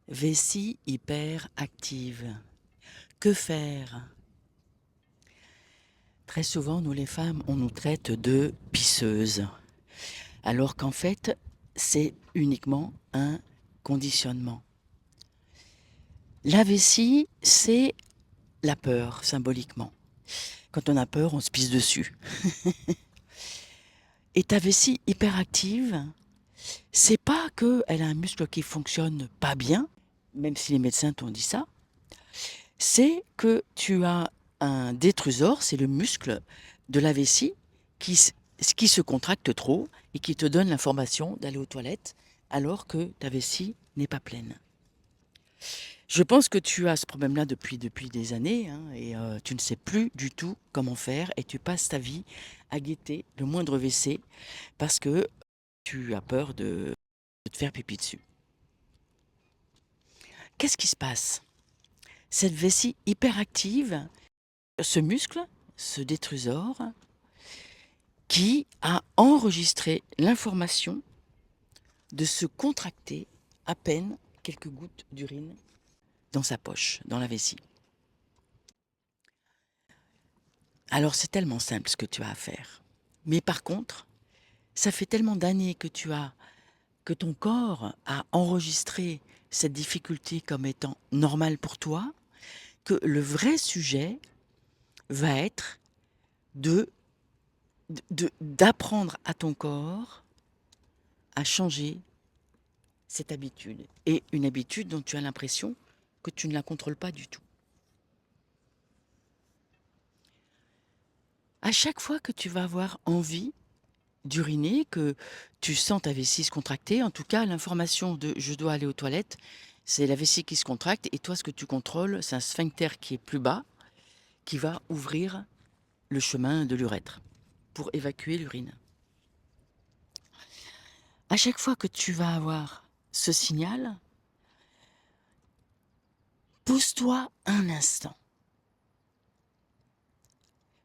Vessie hyperactive. Que faire? Très souvent, nous les femmes, on nous traite de pisseuses, alors qu'en fait, c'est uniquement un conditionnement. La vessie, c'est la peur, symboliquement. Quand on a peur, on se pisse dessus. Et ta vessie hyperactive, c'est pas qu'elle a un muscle qui fonctionne pas bien, même si les médecins t'ont dit ça, c'est que tu as un détrusor, c'est le muscle de la vessie qui se contracte trop et qui te donne l'information d'aller aux toilettes alors que ta vessie n'est pas pleine. Je pense que tu as ce problème-là depuis des années, hein, et tu ne sais plus du tout comment faire et tu passes ta vie à guetter le moindre WC parce que tu as peur de te faire pipi dessus. Qu'est-ce qui se passe? Cette vessie hyperactive, ce muscle, ce détrusor, qui a enregistré l'information de se contracter à peine quelques gouttes d'urine dans sa poche, dans la vessie. Alors c'est tellement simple ce que tu as à faire. Mais par contre, ça fait tellement d'années que ton corps a enregistré cette difficulté comme étant normale pour toi, que le vrai sujet va être de d'apprendre à ton corps à changer cette habitude. Et une habitude dont tu as l'impression que tu ne la contrôles pas du tout. À chaque fois que tu vas avoir envie d'uriner, que tu sens ta vessie se contracter, en tout cas l'information de je dois aller aux toilettes, c'est la vessie qui se contracte et toi ce que tu contrôles, c'est un sphincter qui est plus bas, qui va ouvrir le chemin de l'urètre pour évacuer l'urine. À chaque fois que tu vas avoir ce signal, pose-toi un instant.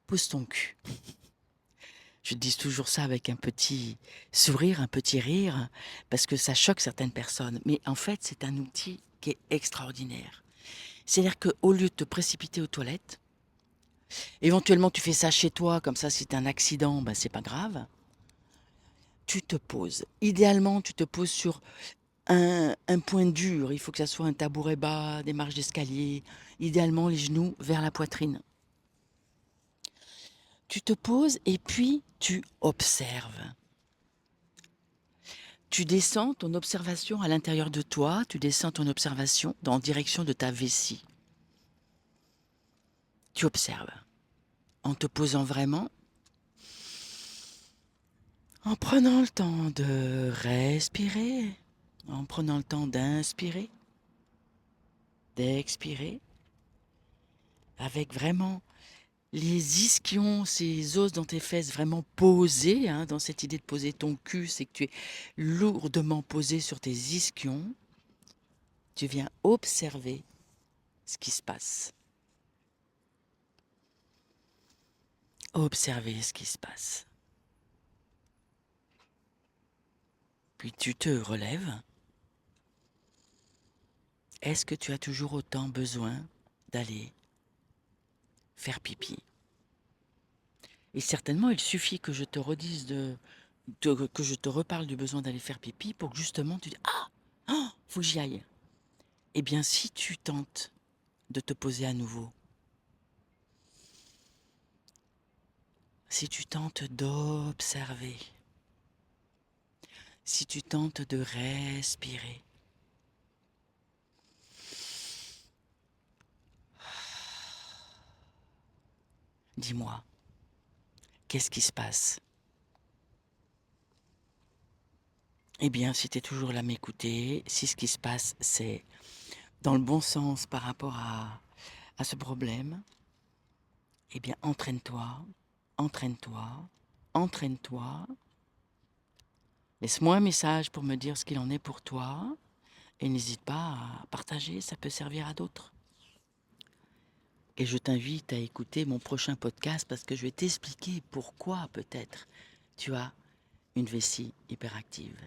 Pose ton cul. Je dis toujours ça avec un petit sourire, un petit rire, parce que ça choque certaines personnes. Mais en fait, c'est un outil qui est extraordinaire. C'est-à-dire qu'au lieu de te précipiter aux toilettes, éventuellement tu fais ça chez toi, comme ça si c'est un accident, ben, c'est pas grave, tu te poses. Idéalement, tu te poses sur un point dur. Il faut que ça soit un tabouret bas, des marches d'escalier. Idéalement, les genoux vers la poitrine. Tu te poses et puis tu observes. Tu descends ton observation à l'intérieur de toi, tu descends ton observation en direction de ta vessie. Tu observes, en te posant vraiment, en prenant le temps de respirer, en prenant le temps d'inspirer, d'expirer, avec vraiment les ischions, ces os dans tes fesses vraiment posés, hein, dans cette idée de poser ton cul, c'est que tu es lourdement posé sur tes ischions. Tu viens observer ce qui se passe. Observer ce qui se passe. Puis tu te relèves. Est-ce que tu as toujours autant besoin d'aller faire pipi? Et certainement, il suffit que je te redise que je te reparle du besoin d'aller faire pipi pour que justement tu dis ah, oh, faut que j'y aille. Eh bien, si tu tentes de te poser à nouveau, si tu tentes d'observer, si tu tentes de respirer, dis-moi, qu'est-ce qui se passe? Eh bien, si tu es toujours là à m'écouter, si ce qui se passe, c'est dans le bon sens par rapport à ce problème, eh bien, entraîne-toi, entraîne-toi, entraîne-toi. Laisse-moi un message pour me dire ce qu'il en est pour toi et n'hésite pas à partager, ça peut servir à d'autres. Et je t'invite à écouter mon prochain podcast parce que je vais t'expliquer pourquoi peut-être tu as une vessie hyperactive.